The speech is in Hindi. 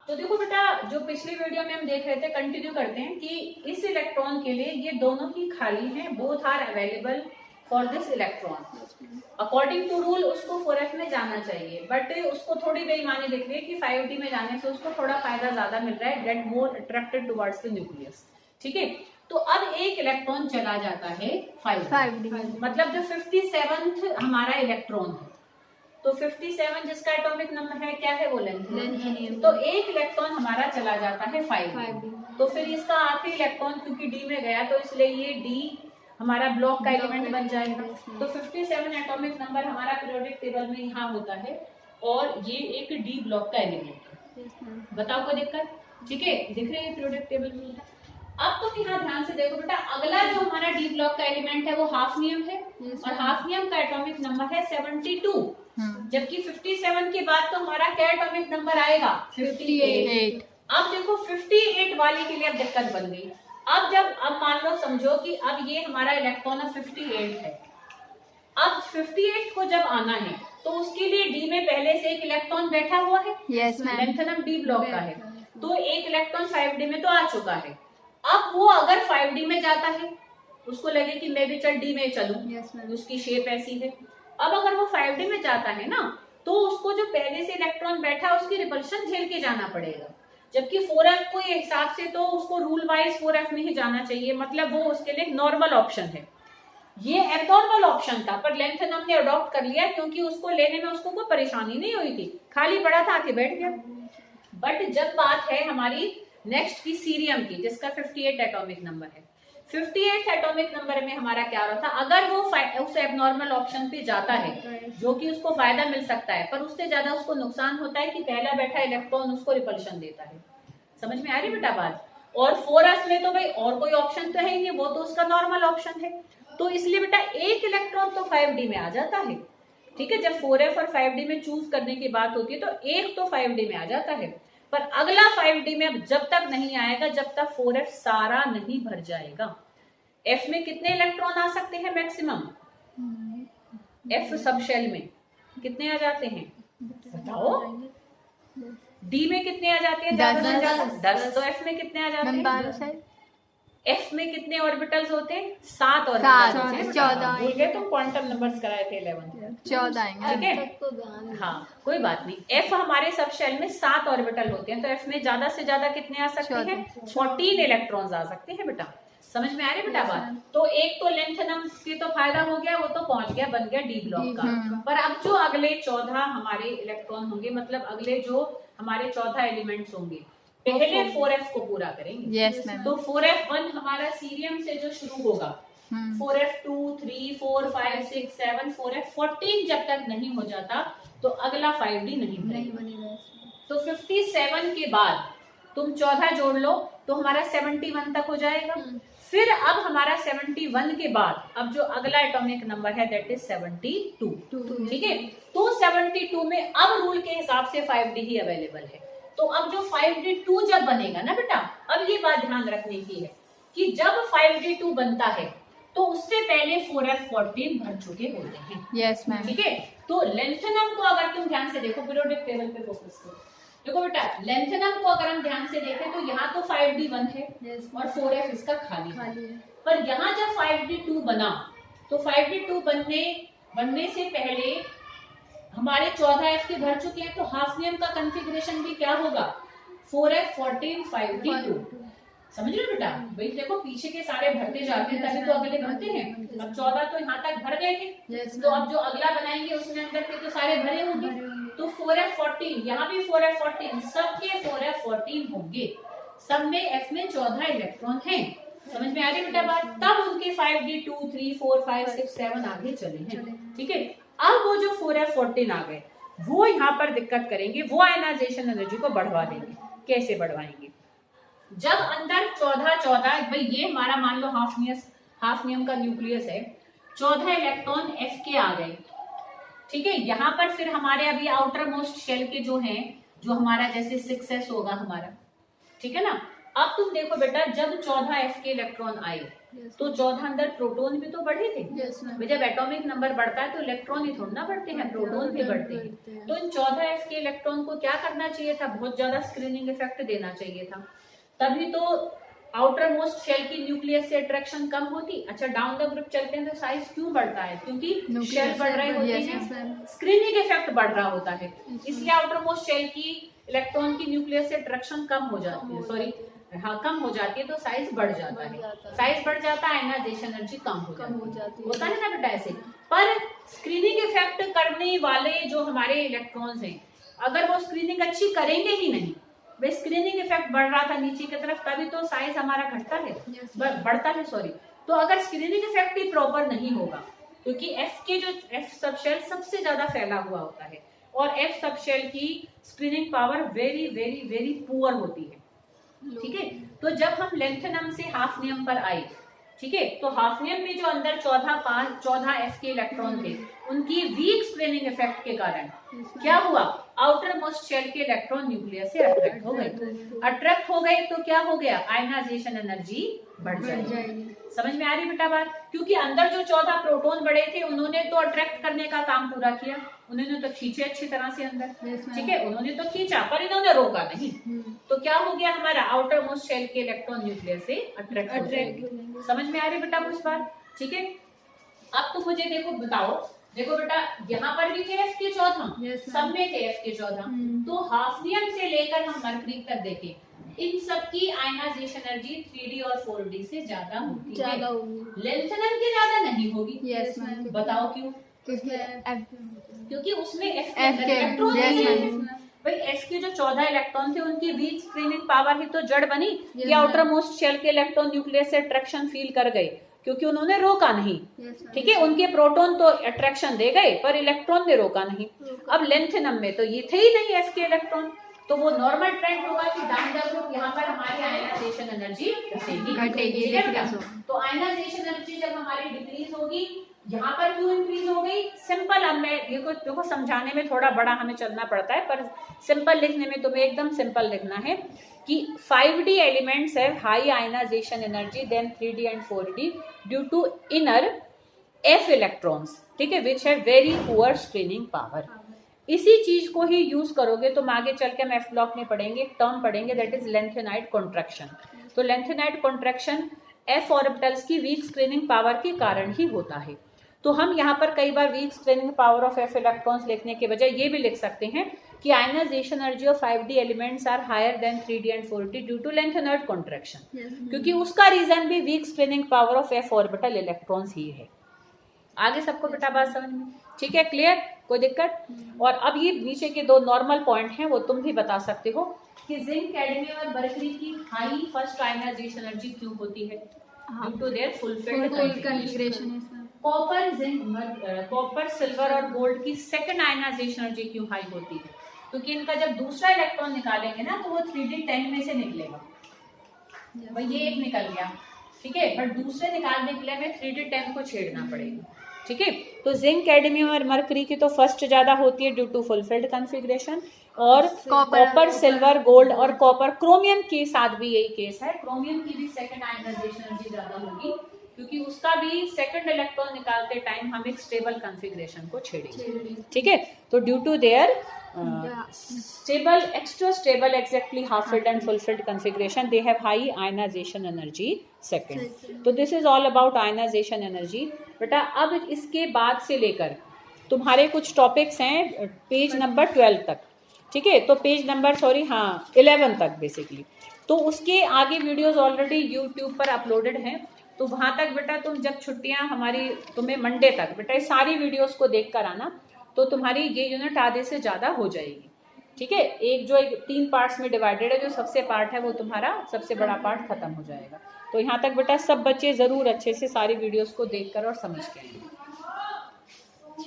तो देखो बेटा, जो पिछली वीडियो में हम देख रहे थे, कंटिन्यू करते हैं कि इस इलेक्ट्रॉन के लिए ये दोनों ही खाली हैं, both are available for this electron. According to rule उसको 4f में जाना चाहिए, बट उसको थोड़ी बेईमानी दिख रही है कि 5d में जाने से उसको थोड़ा फायदा ज्यादा मिल रहा है, get more attracted towards the nucleus. ठीक है, तो अब एक इलेक्ट्रॉन चला जाता है 5d, मतलब जो 57th हमारा इलेक्ट्रॉन है, तो 57 जिसका एटॉमिक नंबर है क्या है, वो लेंथ। तो एक इलेक्ट्रॉन हमारा चला जाता है 5d, तो फिर इसका आखिरी इलेक्ट्रॉन क्योंकि d में गया तो इसलिए ये d हमारा ब्लॉक का एलिमेंट बन जाएगा। तो 57 एटॉमिक नंबर हमारा पीरियोडिक टेबल में यहाँ होता है और ये एक डी ब्लॉक का एलिमेंट है। बताओ कोई दिक्कत? ठीक है, दिख रही है पीरियोडिक टेबल में। अब तुम यहाँ ध्यान से देखो बेटा, अगला जो हमारा डी ब्लॉक का एलिमेंट है वो हाफनियम है और हाफनियम का एटॉमिक नंबर है 72, जबकि 57 के बाद तो हमारा क्या एटॉमिक नंबर आएगा, 58। अब देखो 58 वाले के लिए अब दिक्कत बन गई। अब मान लो, समझो कि अब ये हमारा इलेक्ट्रॉन 58 है। अब 58 को जब आना है तो उसके लिए डी में पहले से एक इलेक्ट्रॉन बैठा हुआ है, लेंथनम डी ब्लॉक का है, तो एक इलेक्ट्रॉन 5d में तो आ चुका है। अब वो अगर 5d में जाता है, उसको लगे कि मैं भी चल डी में चलूं, उसकी शेप ऐसी है। अब अगर वो 5d में जाता है ना, तो उसको जो पहले से इलेक्ट्रॉन बैठा है उसकी रिपल्शन झेल के जाना पड़ेगा, जबकि 4f को हिसाब से तो उसको रूल वाइज 4f में ही जाना चाहिए, मतलब वो उसके लिए नॉर्मल ऑप्शन है। ये एबनॉर्मल ऑप्शन था, पर लेंथनम ने अडॉप्ट कर लिया क्योंकि उसको लेने में उसको कोई परेशानी नहीं हुई थी, खाली पड़ा था आके बैठ गया। बट जब बात है हमारी नेक्स्ट की सीरियम की, जिसका 58 एटॉमिक नंबर है, 58 एटॉमिक नंबर में हमारा क्या हो रहा था, अगर वो उस एबनॉर्मल ऑप्शन पे जाता है जो कि उसको फायदा मिल सकता है, पर उससे ज्यादा उसको नुकसान होता है कि पहला बैठा इलेक्ट्रॉन उसको रिपल्शन देता है। समझ में आ रही बेटा बात? और 4f में तो भाई और कोई ऑप्शन तो है ही नहीं, वो तो उसका नॉर्मल ऑप्शन है, तो इसलिए बेटा एक इलेक्ट्रॉन तो 5d में आ जाता है। ठीक है, जब 4f और 5d में चूज करने की बात होती है तो एक तो 5d में आ जाता है, पर अगला 5d में अब जब तक नहीं आएगा जब तक 4f सारा नहीं भर जाएगा। f में कितने इलेक्ट्रॉन आ सकते हैं मैक्सिमम? f सब शेल में कितने आ जाते हैं बताओ? d में कितने आ जाते हैं? 10। तो f में कितने आ जाते हैं? f में कितने ऑर्बिटल्स होते हैं? 7 ऑर्बिटल्स। 14। भूल गए तुम, क्वांटम नंबर्स कराए थे 11। 14 आएंगे। ठीक है, हाँ कोई बात नहीं। f हमारे सब शेल में 7 ऑर्बिटल होते हैं, तो f में ज्यादा से ज्यादा कितने आ सकते हैं? 14 इलेक्ट्रॉन्स आ सकते हैं बेटा। समझ में आ रही बेटा बात? तो एक तो लेंथनम के तो फायदा हो गया, वो तो पहुंच गया, बन गया डी ब्लॉक का। पर अब जो अगले 14 हमारे इलेक्ट्रॉन होंगे, मतलब अगले जो हमारे 14 एलिमेंट्स होंगे, पहले 4f को पूरा करेंगे। yes, तो 4f1 हमारा सीरियम से जो शुरू होगा, 4f2, 3, 4, 5, 6, 7, 4f14 जब तक नहीं हो जाता तो अगला 5d नहीं बनेगा। तो 57 के बाद तुम 14 जोड़ लो तो हमारा 71 तक हो जाएगा। फिर अब हमारा 71 के बाद अब जो अगला एटॉमिक नंबर है दैट इज 72। ठीक है, तो 72 में अब रूल के हिसाब से 5d ही अवेलेबल है। तो अब जो 5d2 जब बनेगा ना बेटा, अब ये बात ध्यान रखने की है कि जब 5d2 बनता है तो उससे पहले 4f14 भर चुके होते हैं। Yes ma'am. ठीक है, तो लेंथनम को अगर तुम ध्यान से देखो, पीरियोडिक टेबल पे फोकस करो, देखो बेटा लेंथनम को अगर हम ध्यान से देखें तो यहाँ तो 5d1 है और 4f इसका खाली है। पर यहाँ जब 5d2 बना तो 5d2 बनने से पहले हमारे 14f के भर चुके हैं, तो हाफनियम का कॉन्फ़िगरेशन भी क्या होगा? 4f14 5d2। समझ रहे हो बेटा? भाई देखो पीछे के सारे भरते जाते हैं तभी तो अगले भरते हैं। अब 14 तो यहाँ तक भर गए थे, तो अब जो अगला बनाएंगे उसमें अंदर के तो सारे भरे होंगे, तो 4f14 यहाँ भी 4f14, सबके 4f14 होंगे, सब में f में 14 इलेक्ट्रॉन हैं। समझ में आ रही बेटा बात? तब उनके 5d2, 3, 4, 5, 6, 7 आगे चले हैं। ठीक है, अब वो जो 4f14 आ गए वो यहाँ पर दिक्कत करेंगे, वो आयनाइजेशन एनर्जी को बढ़वा देंगे। कैसे बढ़वाएंगे? जब अंदर 14 भाई ये हमारा मान लो हाफनियम का न्यूक्लियस है, 14 इलेक्ट्रॉन f के आ गए। ठीक है, यहाँ पर फिर हमारे अभी आउटर मोस्ट शेल के जो हैं, जो हमारा जैसे 6s होगा हमारा, ठीक है ना, अब तुम देखो बेटा, जब 14f के इलेक्ट्रॉन आए तो 14 अंदर प्रोटॉन भी तो बढ़े थे। जब एटॉमिक नंबर बढ़ता है तो इलेक्ट्रॉन ही थोड़ा ना बढ़ते हैं, प्रोटॉन भी बढ़ते हैं। तो इन 14f के इलेक्ट्रॉन को क्या करना चाहिए था, बहुत ज्यादा स्क्रीनिंग इफेक्ट देना चाहिए था, तभी तो आउटर मोस्ट शेल की न्यूक्लियस से अट्रैक्शन कम होती। अच्छा, डाउन द ग्रुप चलते हैं तो साइज क्यों बढ़ता है, क्योंकि शेल बढ़ रहे होते हैं, स्क्रीनिंग इफेक्ट बढ़ रहा होता है, इसलिए आउटर मोस्ट शेल की इलेक्ट्रॉन की न्यूक्लियस से अट्रैक्शन कम हो जाती है, सॉरी हाँ कम हो जाती है, तो साइज बढ़ जाता है, साइज बढ़ जाता है, आयनाइजेशन एनर्जी कम हो जाती है, होता है ना बेटा ऐसे। पर स्क्रीनिंग इफेक्ट करने वाले जो हमारे इलेक्ट्रॉन्स हैं, अगर वो स्क्रीनिंग अच्छी करेंगे ही नहीं, वे स्क्रीनिंग इफेक्ट बढ़ रहा था नीचे की तरफ, तभी तो साइज हमारा घटता है, बढ़ता है सॉरी। तो अगर स्क्रीनिंग इफेक्ट ही प्रॉपर नहीं होगा, क्योंकि एफ सब शेल सबसे ज्यादा फैला हुआ होता है और एफ सब शेल की screening power very very very poor होती है, ठीक है। तो जब हम लेंथेनम से हाफनियम पर आए, ठीक है, तो हाफनियम में जो अंदर 14f के इलेक्ट्रॉन थे, उनकी वीक स्क्रीनिंग इफेक्ट के कारण क्या हुआ, आउटर मोस्ट शेल के इलेक्ट्रॉन न्यूक्लियस से अट्रैक्ट हो गए, तो क्या हो गया, आयनाइजेशन एनर्जी बढ़ जाएगी। समझ में आ रही बेटा बात, क्योंकि अंदर जो 14 प्रोटॉन बड़े थे, उन्होंने तो अट्रैक्ट करने का काम पूरा किया, उन्होंने तो खींचे अच्छी तरह से अंदर, ठीक है, उन्होंने तो खींचा, पर इन्होंने रोका नहीं, तो क्या हो गया, हमारा आउटर मोस्ट शेल के इलेक्ट्रॉन न्यूक्लियस से अट्रैक्ट। समझ में आ रही बेटा कुछ बात, ठीक है। अब तो मुझे देखो बेटा, यहाँ पर भी थे एफ के 14, सब में थे एफ के 14, तो हाफनियम से लेकर हम मरकरी तक देखें, इन सब की आयनाइजेशन एनर्जी 3D और 4D से ज्यादा होती है, लेंथेनम की ज्यादा नहीं होगी। बताओ क्यों, क्योंकि उसमें एफ के इलेक्ट्रॉन भाई, एफ के जो 14 इलेक्ट्रॉन थे, उनकी वीक स्क्रीनिंग पावर ही तो जड़ बनी कि आउटर मोस्ट शेल के इलेक्ट्रॉन न्यूक्लियस से अट्रैक्शन फील कर गए, क्योंकि उन्होंने रोका नहीं, ठीक है, उनके प्रोटॉन तो अट्रैक्शन दे गए पर इलेक्ट्रॉन ने रोका नहीं। अब लेंथेनम में तो ये थे ही नहीं एफ के इलेक्ट्रॉन, तो वो नॉर्मल ट्रेंड होगा कि डाउन द ग्रुप यहाँ पर हमारी आयनाइजेशन एनर्जी घटेगी। तो आयनाइजेशन एनर्जी जब हमारी डिक्रीज होगी, यहाँ पर क्यों इंक्रीज हो गई, सिंपल, अब मैं देखो समझाने में थोड़ा बड़ा हमें चलना पड़ता है, पर सिंपल लिखने में तुम्हें एकदम सिंपल लिखना है कि 5D elements have high ionisation energy than 3D and 4D due to inner F electrons, ठीक है, which have very poor screening power. इसी चीज को ही यूज करोगे तो आगे चल के हम एफ ब्लॉक में पढ़ेंगे, एक टर्म पढ़ेंगे, दैट इज लेंथेनाइड कॉन्ट्रैक्शन। तो लेंथेनाइड कॉन्ट्रैक्शन एफ ऑर्बिटल्स की वीक स्क्रीनिंग पावर के कारण ही होता है। तो हम यहाँ पर कई बार weak screening power of F electrons लिखने के बजाय ये भी लिख सकते हैं कि ionization energy of 5D elements are higher than 3D and 4D due to lanthanide contraction, क्योंकि उसका रीजन भी weak screening power of F orbital electrons ही है। आगे सबको बेटा बात समझ में, ठीक है, क्लियर, कोई दिक्कत। और अब ये नीचे के 2 नॉर्मल पॉइंट हैं, वो तुम भी बता सकते हो कि जिंक, कैडमियम और मरकरी की हाई फर्स्ट आयनाइजेशन एनर्जी क्यों होती है, due to their fulfilled configuration. Copper, silver और गोल्ड की सेकंड आयनाइजेशन एनर्जी क्यों हाई होती है, क्योंकि इनका जब दूसरा इलेक्ट्रॉन निकालेंगे ना तो वो 3D10 में से निकलेगा, भाई ये एक निकल गया, ठीक है, पर दूसरे निकालने के लिए हमें 3D10 को छेड़ना पड़ेगा, ठीक है। तो जिंक, कैडमियम और मरकरी की तो फर्स्ट ज्यादा होती है ड्यू टू फुलफिल्ड कॉन्फ़िगरेशन, और कॉपर, सिल्वर, गोल्ड और कॉपर, क्रोमियम के साथ भी यही केस है, क्रोमियम की भी सेकंड आयनाइजेशन एनर्जी ज्यादा होगी, क्योंकि उसका भी सेकंड इलेक्ट्रॉन निकालते टाइम हम एक स्टेबल कॉन्फ़िगरेशन को छेड़ेंगे, ठीक है। तो due to their stable, extra stable, exactly half filled and fulfilled configuration, they have high ionization energy second. तो this is all about ionization energy। बेटा अब इसके बाद से लेकर तुम्हारे कुछ टॉपिक्स हैं पेज नंबर 12 तक, ठीक है, तो पेज नंबर 11 तक बेसिकली, तो उसके आगे वीडियोस ऑलरेडी यूट्यूब पर अपलोडेड हैं, तो वहां तक बेटा तुम जब छुट्टियां हमारी तुम्हें मंडे तक बेटा ये सारी वीडियोस को देख कर आना, तो तुम्हारी ये यूनिट आधे से ज्यादा हो जाएगी, ठीक है। एक 3 पार्ट्स में डिवाइडेड है, जो सबसे पार्ट है वो तुम्हारा सबसे बड़ा पार्ट खत्म हो जाएगा। तो यहाँ तक बेटा सब बच्चे जरूर अच्छे से सारी वीडियोस को देखकर और समझ के आएंगे।